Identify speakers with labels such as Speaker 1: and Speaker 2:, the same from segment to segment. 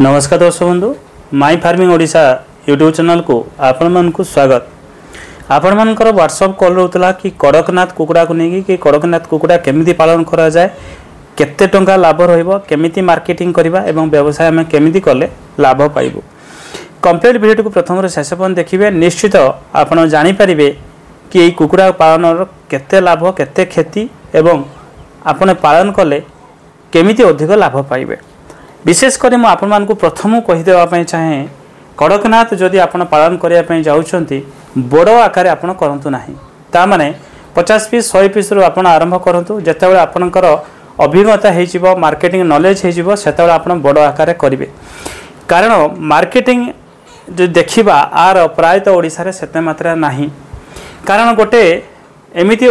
Speaker 1: नमस्कार दर्शक बंधु माई फार्मिंग ओडिशा यूट्यूब चैनल को आपण मानक स्वागत। आपण मानकर व्हाट्सएप कॉल रोला कि कड़कनाथ कुकुड़ा को लेकिन कि कड़कनाथ कुकुड़ा केमिति पालन करा जाए, केते टंका लाभ रहिबो, केमिति मार्केटिंग करबा एवं व्यवसाय में केमिति कले लाभ पाइबो। कंप्लीट वीडियो को प्रथम रे शेष पर्यंत देखिबे, निश्चित आपण जानि परिबे कि एई कुकुड़ा पालन केते लाभ केते क्षति एवं आपण पालन कले केमिति अधिक लाभ पाइबे। विशेषकर मुझे आपण मानक प्रथम कहीदेवाई चाहे कड़कनाथ जदि आप पालन करने जाऊँगी बड़ आकार आप करूँ ना, ताने 50 पीस 100 पीस रू आप आरंभ करूँ। जितेबाला आपणकर अभिज्ञता हो मार्केटिंग नॉलेज हो से आप बड़ आकार करेंगे, कारण मार्केटिंग जो देखा आर प्रायतः ओडिशा से मात्रा ना, कारण गोटे एमती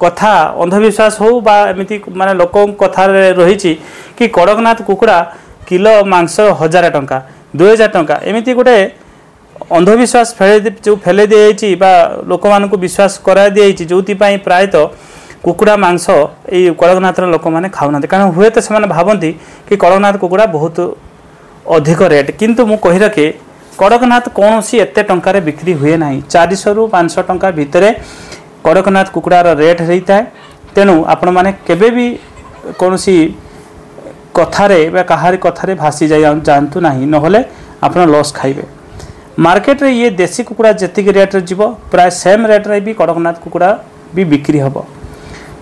Speaker 1: कथा अंधविश्वास हो बा एमती माने लोक कथा रही कि कड़कनाथ कुकुड़ा किलो मांस 1000 टंका 2000 टंका एमती गोटे अंधविश्वास फेले दी बा लोक मान विश्वास करा दी जो प्रायतः कुकुड़ा मांस ये कड़कनाथ लोक मैंने खाऊना, कारण हुए तो से भावती कि कड़कनाथ कुकुड़ा बहुत अधिक रेट, किंतु मु कही रखे कड़कनाथ कौन सी एत टंकार बिक्री हुए ना, 400 रू 500 टंका भितर कड़कनाथ कुकुड़ार रेट होता है। तेणु आपण मैंने केबे भी कौन सी कथारे कहारी कथारे भासी जातु ना, नहले आप लॉस खाइबे। मार्केट रे ये देसी कुकुड़ा जी रेट जीव प्राय सेम रेट रे भी कड़कनाथ कुकुड़ा भी बिक्री हम।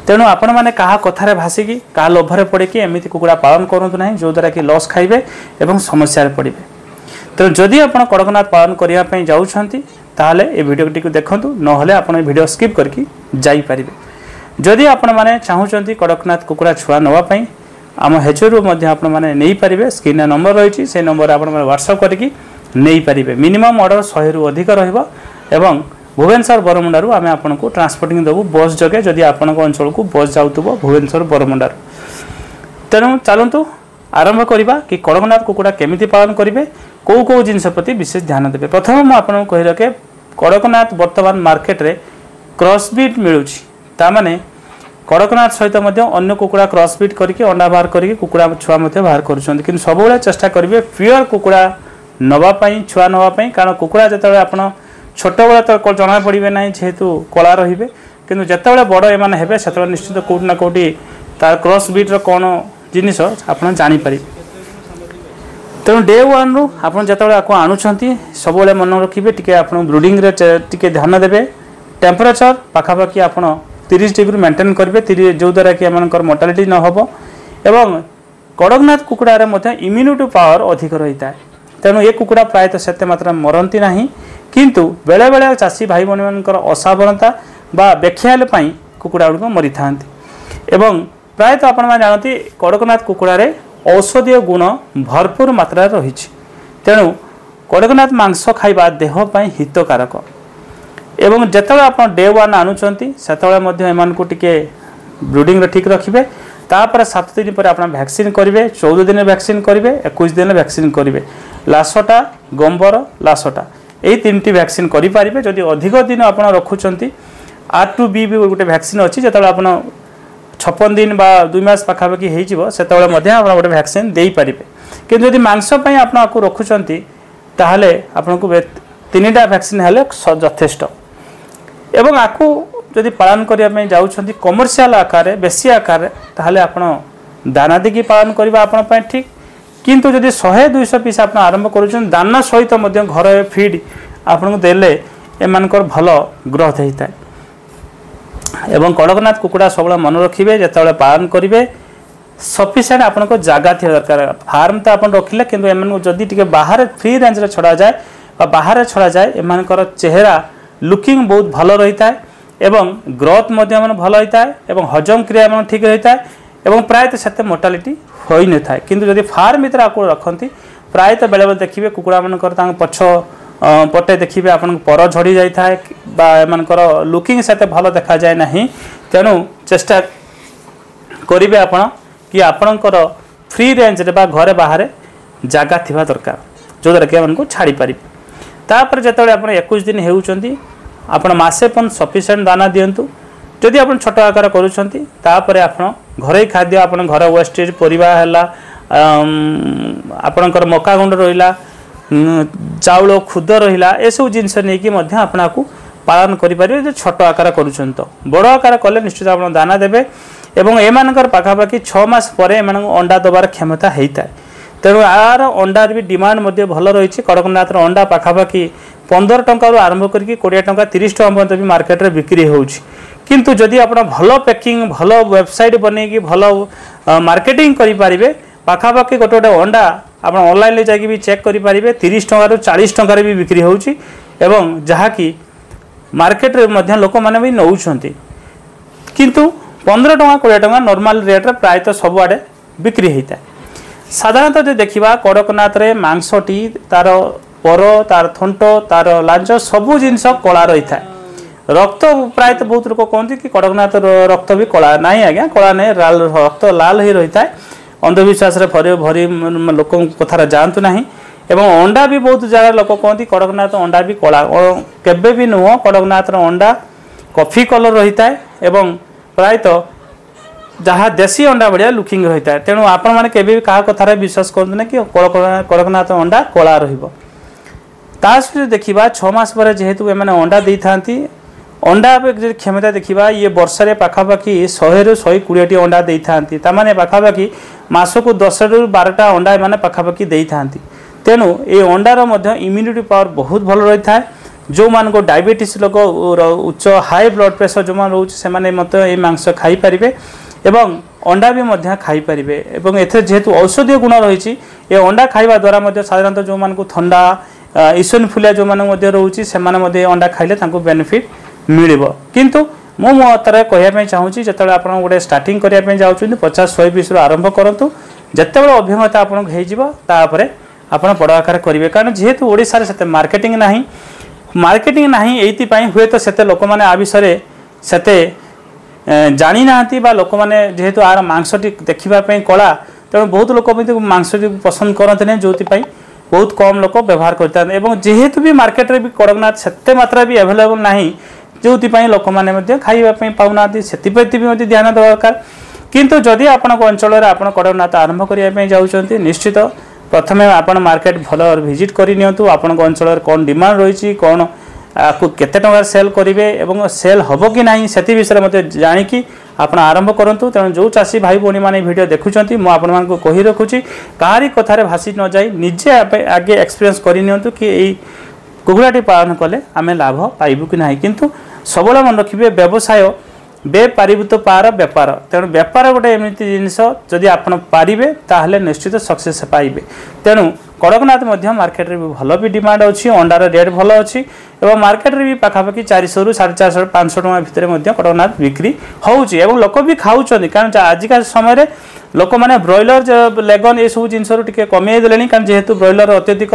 Speaker 1: तेणु आपण मैंने कहा कथारे भासिकी क्या लोभरे पड़े कि एमती कुकुड़ा पालन करूँ ना, जो द्वारा कि लॉस खाइबे एवं समस्या पड़े। तेणु जदि आप कड़कनाथ पालन करने जाऊँगी ताहले ए वीडियो टी देखूँ, नहले आपन वीडियो स्किप करके जाइपारे। जदि आपण मैंने चाहूँगी कड़कनाथ कुकुड़ा छुआ नापी आम हेचरू नहीं पारे, स्क्रीन नंबर रही से नंबर आप व्हाट्सएप करके नहीं पारे। मिनिमम ऑर्डर 100 रु अधिक रही भुवनेश्वर बरमुंडारू आम आपको ट्रांसपोर्टिंग देवु बस जगे, जदि आपण अंचल को बस जाऊब भुवनेश्वर बरमुंडारू। तेणु चलतु आरंभ करवा कि कड़कनाथ कुकुड़ा केमिति पालन करेंगे, कौ कौ जिनस प्रति विशेष ध्यान देवे। प्रथम मुझे कही रखे कड़कनाथ बर्तमान मार्केट रे क्रॉसब्रीड मिलूँ, तामाने कड़कनाथ सहित अन्य कुकुड़ा क्रॉसब्रीड करके अंडा बाहर करके कुकुड़ा छुआ बाहर करुँच, कि सब चेष्टा करेंगे प्योर कुकुड़ा नापी छुआ नापी, कारण कुकुड़ा जिते आप छोट बेले तो जना पड़े ना जेहेतु कला रे, कि जिते बड़ एम हे से निश्चित कौटि ना कौटि तार क्रॉसब्रीड कौन जिनिस आप जापर। तेणु डे वन रु आप जो आणुंट सब मन रखिए टी आप ब्रुडिंग टे ध्यान देवे। टेम्परेचर पाखापाखि आप 30 डिग्री मेंटेन करेंगे, जो द्वारा कि आम मोर्टालिटी न हो। एवं कड़कनाथ कुकुड़ा इम्यूनिटी पावर अधिक रही है, तेणु ये कुकुड़ा प्रायतः से मात्रा मरती ना, किंतु बेले बेले चाषी भाई भाई मान असावधानता बा बेख्याल कुकुड़ा गुड़िक मरी था। एवं प्रायतः आप जानते कड़कनाथ कुकुड़ा औषधीय गुण भरपूर मात्रा रही, तेणु कड़कनाथ मांस खाइबा देहपाई हितकारक। एवं जिते आप डे वन आणुंट से टे ब्रुडिंग ठीक रखिए, तापर 7 दिन पर आप वैक्सीन करेंगे, 14 दिन वैक्सीन करेंगे, 21 दिन वैक्सीन करेंगे। लासटा गंबर लासटा यही 3टी वैक्सीन करेंगे। जदि अधिक दिन आप रखुंट R2B भी गोटे वैक्सीन अच्छी, जो आप 56 दिन बा 2 मास पाखापाखि से गोटे वैक्सीन दे पारे। कि जदि मांसपाई आपको रखुंट ताहले आपको 3टा वैक्सीन हेले यथेष्ट। एवं आपको जदि पालन करने जाऊँगी कमर्शियल आकार बेसी आकार ताहले आप दाना देकी पालन करवा आपण ठीक, किंतु जदि 100-200 पीस आप आरंभ करुँच दाना सहित घर फीड आपको देले एमानकर भल ग्रोथ होता है। एवं कड़कनाथ कुकुड़ा सब मन रखिए जिते पालन करेंगे सफिसीयंट आपको जगह थी दरकार। फार्म तो आप रखिले, किंतु एम जदि टे बाहर फ्री रेंज रे छड़ा जाए बाहर छड़ा जाए एमानकर चेहरा लुकिंग बहुत भल रही है, एवं ग्रोथ भल होता है, एवं हजम क्रिया ठीक रहता है, एवं प्रायतः से मोर्टालिटी हो न था। किंतु जदि फार्म भीतर आपको रखती प्रायतः बेले बेले देखिए कुकुड़ा मानकर पछ पटे देखिए आप पर झड़ी जाए एमानकर लुकिंग से भल देखा जाए ना। तेणु चेष्टा करेंगे आप कि आपणकर फ्री रेंज रे बा घरे बाहर जगह थी दरकार, जो द्वारा कि आपको छाड़ी पारे। तापर जो आप 21 दिन होती आप मसे पन सफिसीयंट दाना दिंतु। जदि आप छोट आकार करुँच तापर आप घर खाद्य आप घर वेस्टेज परिवा है आपणकर मका गुंड रहिला चाउल खुद रहिला ए सब जिनस नहीं कि मध्य आपनाकू पालन करि परिबे। जो छोट आकार करूछन तो बड़ आकार कले निश्चित आपण दाना देबे एवं एमानकर पाखापाखि 6 मास परे एमान अंडा दबार क्षमता हेइता। तेणु आर अंडार भी डिमांड मध्य भल रही। कड़कनाथ अंडा पाखापाखि 15 टंका आरंभ करके 20 टंका 30 टंका पर्यंत भी मार्केट रे बिक्री होउछि। किंतु जदि आप भल पैकिंग भल वेबसाइट बनैकी भल मार्केटिंग करि परिबे पाखापाखि गोटे गोटे अंडा आप ऑनलाइन जाकि भी चेक करि परिबे 30 टंका रु 40 टंका भी बिक्री होउछि एवं जहाँकि मार्केट रे मध्य लोक माने भी नउछंती। किंतु 15 टंका 20 टंका नॉर्मल रेट रे प्राय तो सब आडे बिक्री हेइता। साधारणतः जो देखा कड़कनाथ रे मांसटी तार पर तार थंट तार लांच सबू जिनस कला रही था। रक्त प्राय तो बहुत लोग कहते कि कड़कनाथ रक्त भी कला ना आज्ञा कला नहीं रक्त लाल ही रही है। अंधविश्वास भरी भरी लोक कथार जातु ना एवं अंडा भी बहुत जगह लोक कहते कड़कनाथ अंडा भी कला केबे भी नुह। कड़कनाथ अंडा कॉफी कलर रही है एवं प्रायतः जहाँ देशी अंडा बढ़िया लुकिंग रही है। तेणु आपण मैंने केबे क्या कथार विश्वास करते ना कि कड़कनाथ अंडा कला रही। देखा 6 मास पर जेहेतु एम अंडा दे था अंडा क्षमता देखा ये वर्षे पाखापाखि 100 ରୁ 120 अंडा दे था पाखापाखि मास को 10 ରୁ 12टा अंडा एम पाखापाखि दे था। तेणु ये अंडार इम्यूनिटी पावर बहुत भल रही है। जो मान को डायबिटीज लोक उच्च हाई ब्लड प्रेशर जो मान रोचे से ये मांस खाई पारे एवं अंडा भी मध्य खाई पारे एवं एथे जेहेतु औषधीय गुण रही ये अंडा खाइबा द्वारा साधारणतः जो मान को ठंडा इसोनफुलिया जो मान रोचे से अंडा खाइले तांको बेनिफिट मिलिबो। किंतु मो मतर कहवाई चाहूँगी जो आप गोटे स्टार्टिंग करने जाऊँच 50-100 पीस आरंभ करूँ जिते बड़े अभिज्ञता आपपर आप बड़ आकार करेंगे। कारण जेहेतु ओडिशा रे सेते मार्केटिंग ना ये हुए तो सेते लोक मैंने आ विषय सेते जानी नाहंती बा लोक मैंने जेहेतु आर मांसटी देखा कला तेणु बहुत लोक मांसटी पसंद करते नहीं जो बहुत कम लोक व्यवहार करते जेहेतु भी मार्केट रे भी कड़कनाथ सेते मात्रा भी अवेलेबल ना जो लोक मैंने खाइबा पाऊना से भी ध्यान देवा दरकार। किंतु जदि आपण अंचल आप कड़कनाथ आरंभ करने जाऊँच निश्चित प्रथमे आपण मार्केट भल विजिट करनियंतु आपण अंचल कौन डिमांड रही कौन आपको केते टंका सेल करेंगे एवं सेल हम कि ना से विषय मत जाणिकी आप आरंभ करूँ। तेणु जो चाषी भाई भौणी मैंने वीडियो देखुंत मुझे कही रखुची कहारी कथार भासी न जाए निजे आगे एक्सपीरियंस करनियंतु कि यही कुकुड़ाटी पालन कले आम लाभ पाइबू कि ना। किंतु सबले मन रखिए व्यवसाय बेपारिबु तो पार बेपार। तेणु बेपार गोटे एमती जिनस जदि आप पारे ताहले निश्चित सक्सेस पाइबे। तेणु कड़कनाथ मार्केट रे भी भल भी डिमांड अच्छी अंडार रेट भल अच्छी एवं मार्केट रे भी पाखापाखि 400 ରୁ 450 500 टଙ୍କା भितर कड़कनाथ बिक्री होउची एवं लोक भी खाऊचंदी। कारण आजिका समय लोक मैंने ब्रॉयलर लेगन ये सब जिनस टिके कमी देले कारण जेहेतु ब्रॉयलर अत्यधिक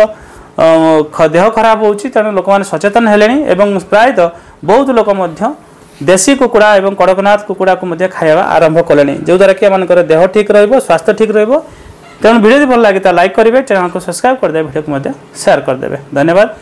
Speaker 1: देह खराब होउची तेणु लोक मैंने सचेतन हेले एवं प्रायतः बहुत लोक देशी कुकुड़ा एवं कड़कनाथ कुकुड़ा को खाଇବା आरंभ कले जो द्वारा कि आम देह ठीक रहिबो स्वास्थ्य ठीक रहिबो। तेणु वीडियो भल लगे लाइक करेंगे चैनल को सब्सक्राइब करदे वीडियो को शेयर करदे। धन्यवाद।